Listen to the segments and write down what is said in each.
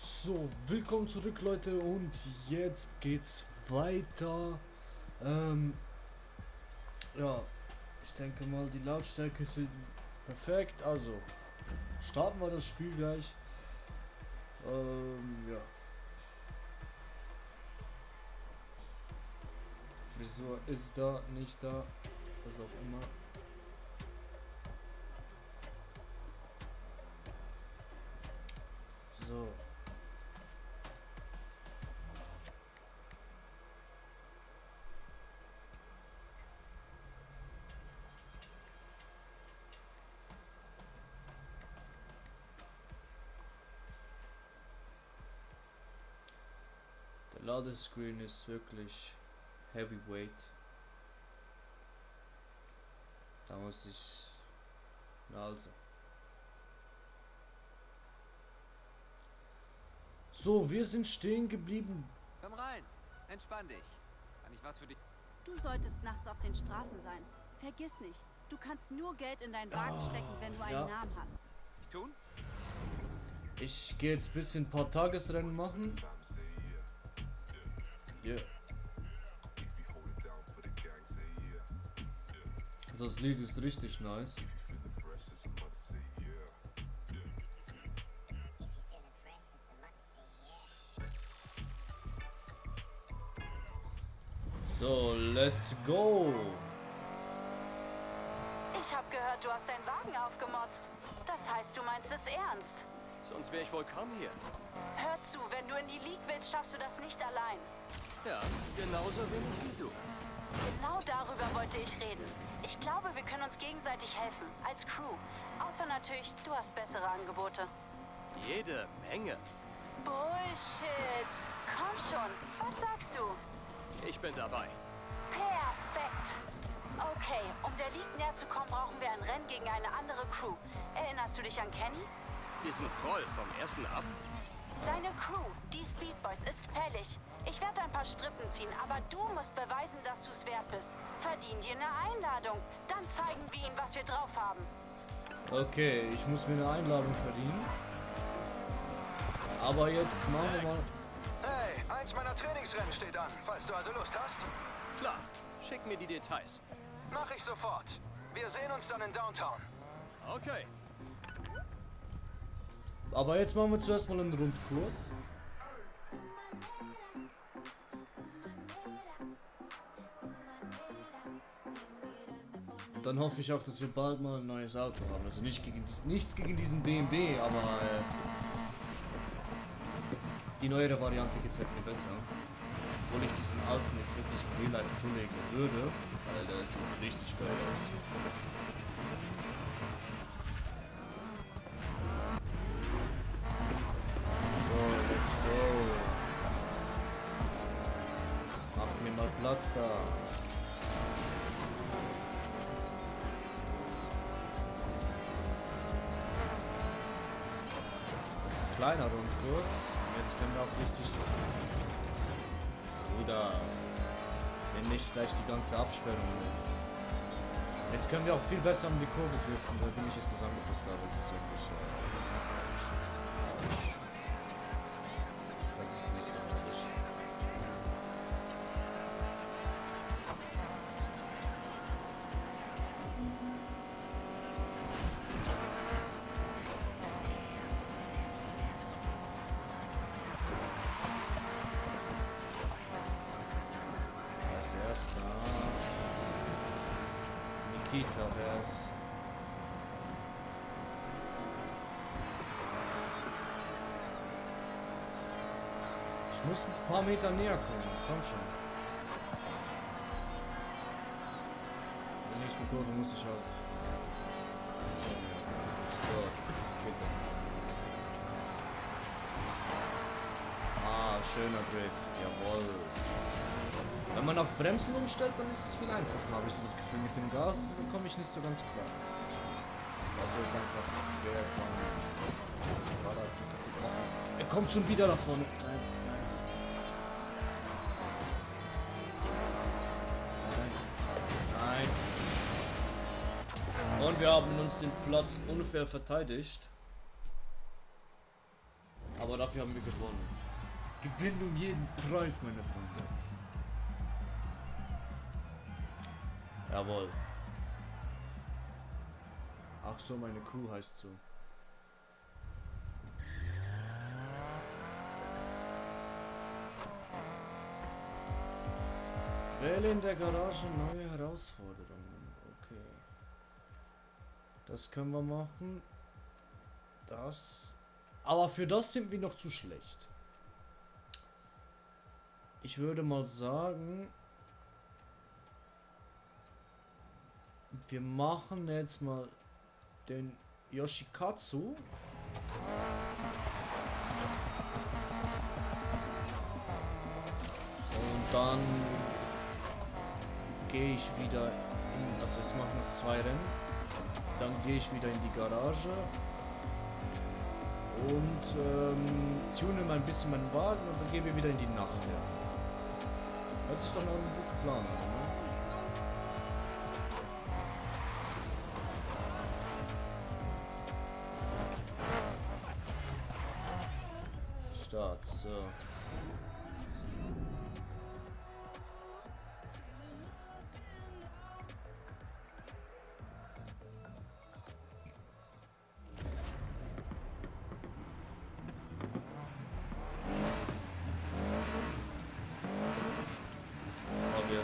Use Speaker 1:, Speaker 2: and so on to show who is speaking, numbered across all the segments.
Speaker 1: So, willkommen zurück, Leute, und jetzt geht's weiter. Ja, ich denke mal, die Lautstärke sind perfekt. Also, starten wir das Spiel gleich. Ja. Frisur ist da, nicht da, was auch immer. So. Der Ladescreen ist wirklich heavyweight. Da muss ich... Na also. So, wir sind stehen geblieben.
Speaker 2: Komm rein, entspann dich. Kann ich was für dich?
Speaker 3: Du solltest nachts auf den Straßen sein. Vergiss nicht, du kannst nur Geld in deinen Wagen stecken, wenn du einen
Speaker 1: ja.
Speaker 3: Namen hast.
Speaker 2: Ich tun?
Speaker 1: Ich gehe jetzt ein bisschen ein paar Tagesrennen machen. Yeah. Das Lied ist richtig nice. So, let's go.
Speaker 3: Ich habe gehört, du hast deinen Wagen aufgemotzt. Das heißt, du meinst es ernst.
Speaker 2: Sonst wäre ich wohl kaum hier.
Speaker 3: Hör zu, wenn du in die League willst, schaffst du das nicht allein.
Speaker 2: Ja, genauso wenig wie du.
Speaker 3: Genau darüber wollte ich reden. Ich glaube, wir können uns gegenseitig helfen, als Crew. Außer natürlich, du hast bessere Angebote.
Speaker 2: Jede Menge.
Speaker 3: Bullshit. Komm schon, was sagst du?
Speaker 2: Ich bin dabei.
Speaker 3: Perfekt. Okay, um der League näher zu kommen, brauchen wir ein Rennen gegen eine andere Crew. Erinnerst du dich an Kenny?
Speaker 2: Diesen Proll vom ersten ab?
Speaker 3: Seine Crew, die Speed Boys, ist fällig. Ich werde ein paar Strippen ziehen, aber du musst beweisen, dass du es wert bist. Verdien dir eine Einladung. Dann zeigen wir ihnen, was wir drauf haben.
Speaker 1: Okay, ich muss mir eine Einladung verdienen. Aber jetzt machen wir mal...
Speaker 4: Hey, eins meiner Trainingsrennen steht an, falls du also Lust hast.
Speaker 2: Klar, schick mir die Details.
Speaker 4: Mach ich sofort. Wir sehen uns dann in Downtown.
Speaker 2: Okay.
Speaker 1: Aber jetzt machen wir zuerst mal einen Rundkurs. Dann hoffe ich auch, dass wir bald mal ein neues Auto haben. Also nichts gegen diesen BMW, aber die neuere Variante gefällt mir besser. Obwohl ich diesen alten jetzt wirklich in Real Life zulegen würde, weil der sieht richtig geil aus. Let's go. Mach mir mal Platz da. Das ist ein kleiner Rundkurs. Jetzt können wir auch richtig... Bruder. Wenn nicht gleich die ganze Absperrung nimmt. Jetzt können wir auch viel besser um die Kurve driften, seitdem ich jetzt das angepasst habe. Das ist wirklich... Das ist nicht so richtig. Als erster Nikita wär's. Ich muss ein paar Meter näher kommen. Komm schon. In der nächsten Kurve muss ich halt. So, bitte. Ah, schöner Drift. Jawohl. Wenn man auf Bremsen umstellt, dann ist es viel einfacher, habe ich so das Gefühl. Mit dem Gas komme ich nicht so ganz klar. Also ist einfach schwer. Er kommt schon wieder nach vorne. Nein. Nein. Und wir haben uns den Platz unfair verteidigt. Aber Aber dafür haben wir gewonnen. Gewinn um jeden Preis, meine Freunde. Jawohl. Ach so, meine Crew heißt so. Wähle in der Garage neue Herausforderungen. Okay. Das können wir machen. Das. Aber für das sind wir noch zu schlecht. Ich würde mal sagen, wir machen jetzt mal den Yoshikatsu. Und dann gehe ich wieder in, also jetzt mache ich noch 2 Rennen. Dann gehe ich wieder in die Garage und tune mal ein bisschen meinen Wagen und dann gehen wir wieder in die Nacht. Ja. Hört sich doch noch ein guter Plan an, ne? Start, so.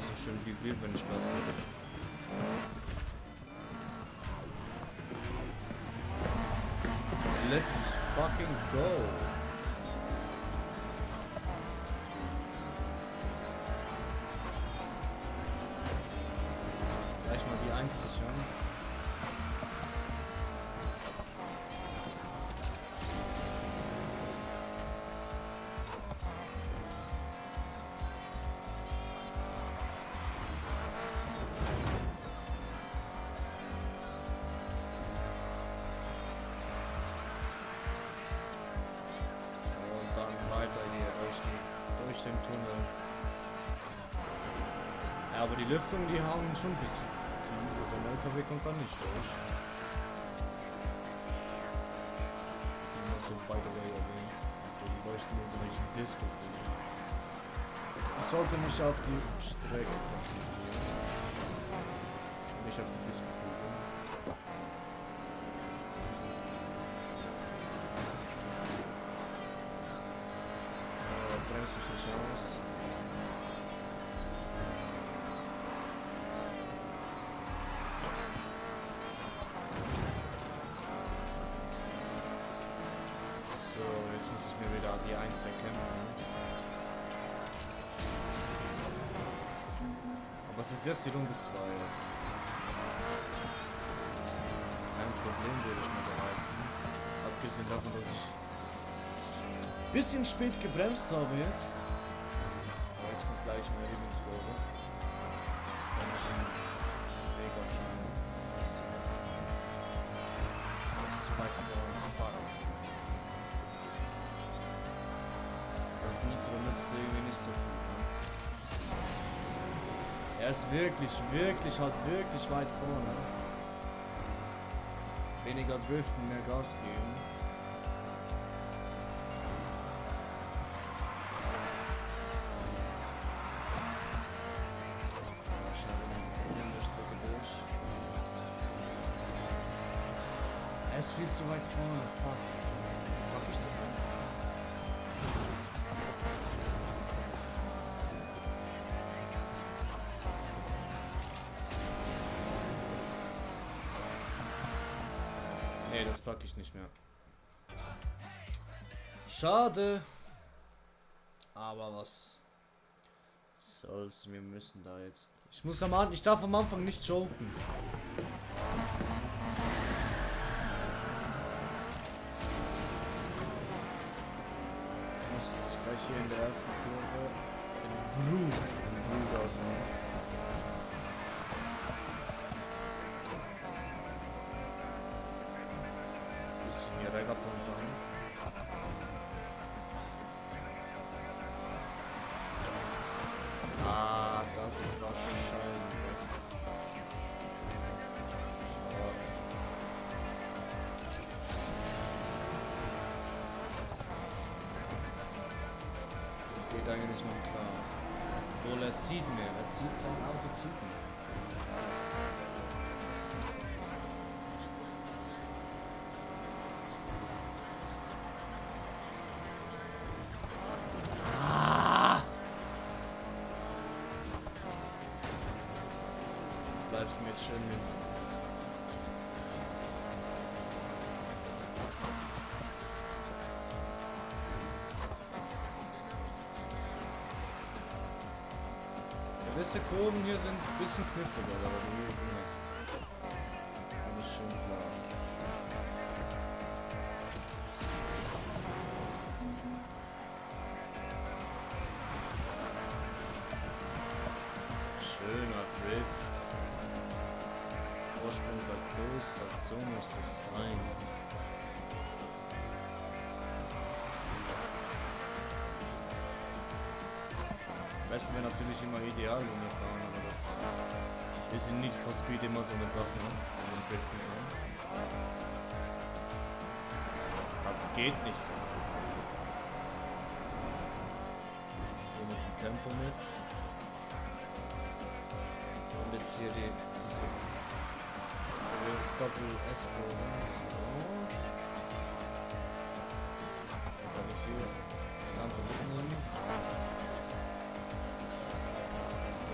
Speaker 1: So schön vibriert, wenn ich Gas gebe. Let's fucking go! Gleich mal die 1 sichern. Durch den Tunnel. Ja, aber die Lüftung, die hauen schon ein bisschen tief. Also ein LKW kommt da nicht durch. Immer so by the way erwähnen. Die leuchten irgendwelchen Disco. Ich sollte mich auf die Strecke konzentrieren. Nicht auf die Disco. Bremst mich nicht aus. So, jetzt muss ich mir wieder die 1 erkämpfen. Aber es ist erst die Runde 2. Also. Kein Problem, würde ich mir behalten. Abgesehen davon, dass ich bisschen spät gebremst habe jetzt. Aber jetzt kommt gleich eine Lieblingskurve. Wenn ich den Weg abschaue. Das ist zu weit vorne. Das Nitro nützt irgendwie nicht so viel. Ne? Er ist wirklich weit vorne. Weniger driften, mehr Gas geben. Er ist viel zu weit vorne. Fuck. Mach ich das mal? Nee, das packe ich nicht mehr. Schade. Aber was soll's, wir müssen da jetzt. Ich darf am Anfang nicht joken. Gleich hier in der ersten Kurve in Blue rausnehmen. Bisschen hier Reggaeton sein. Ah, das war scheiße. Geht eigentlich noch klar. Obwohl er zieht mehr. Er zieht sein Auto, zieht mehr. Bleibst mir jetzt schön mit. Gewisse Kurven hier sind ein bisschen kniffliger, aber wie du hast. Das ist schon klar. Schöner Drift. Vorsprung vergrößert, so muss das sein. Am besten wäre natürlich immer ideal fahren, aber das ist in Need for Speed immer so eine Sache, ne? Wenn man driften kann. Also geht nicht so. Hier mit dem Tempo mit. Und jetzt hier diese Doppel-S-Go. So. Dann kann ich hier die Lampe mitnehmen.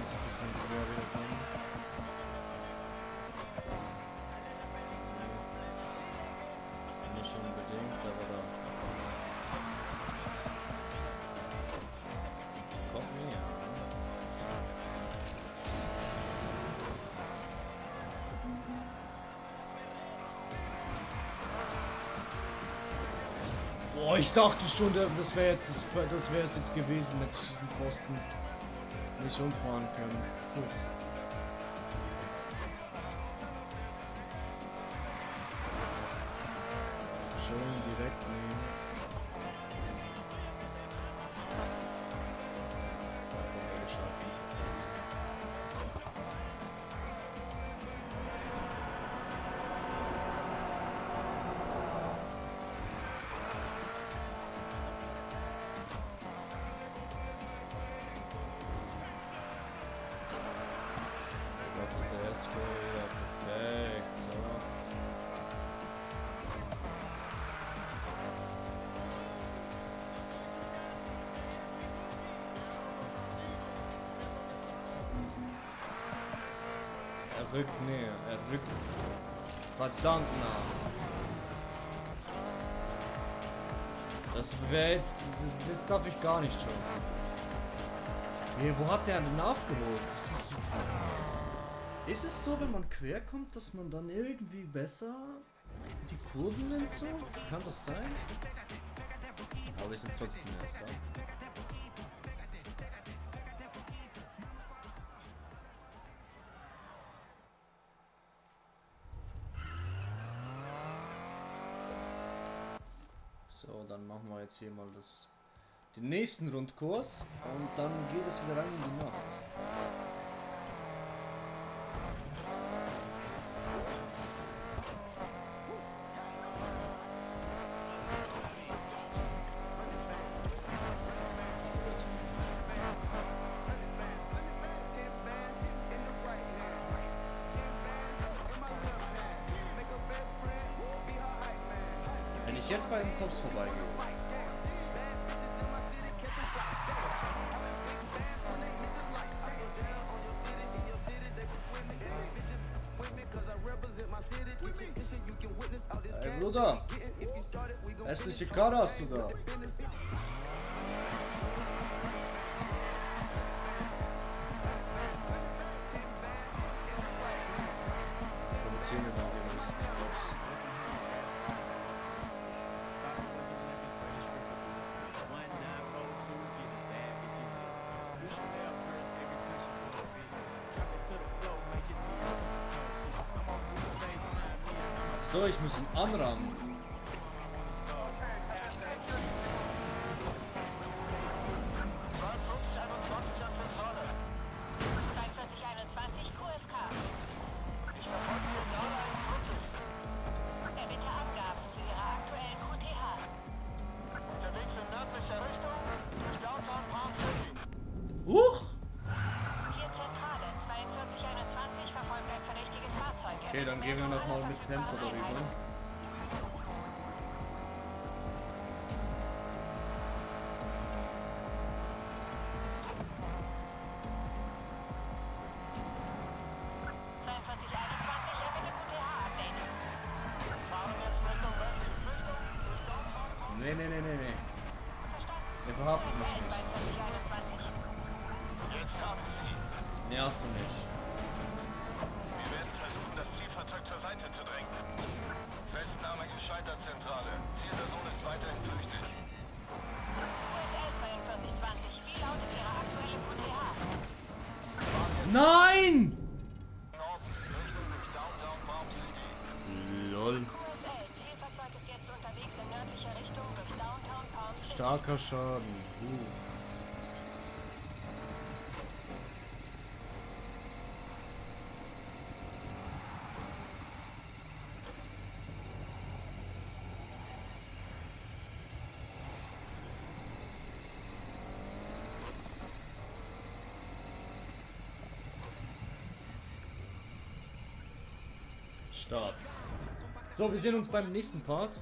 Speaker 1: Ein bisschen quer wieder kommen. Nicht unbedingt, aber da kommt näher. Boah, ich dachte schon, das wäre es jetzt gewesen, hätte ich diesen Pfosten nicht umfahren können. So. Schön direkt nehmen. Perfekt. So. Er rückt näher, er rückt verdammt nah. Das wäre jetzt darf ich gar nicht schon. Nee, wo hat der denn aufgeholt? Ist es so, wenn man quer kommt, dass man dann irgendwie besser die Kurven nimmt so? Kann das sein? Aber wir sind trotzdem erst da. So, dann machen wir jetzt hier mal den nächsten Rundkurs und dann geht es wieder rein in die Nacht. Wenn ich jetzt bei den Cops vorbeigehe. Hey Bruder, hässliche Karre hast du da. So, ich muss ihn anrahmen. Okay, dann gehen wir nochmal mit Tempo darüber. Nee. Der verhaftet mich nicht. Nee, hast du nicht.
Speaker 5: Wir werden versuchen, das Zielfahrzeug zur Seite zu drängen. Festnahme gescheitert, Zentrale. Zielperson ist weiterhin flüchtig.
Speaker 1: Nein!
Speaker 5: Norden, Richtung Downtown Palm City.
Speaker 1: Lol. Starker Schaden. Start. So, wir sehen uns beim nächsten Part.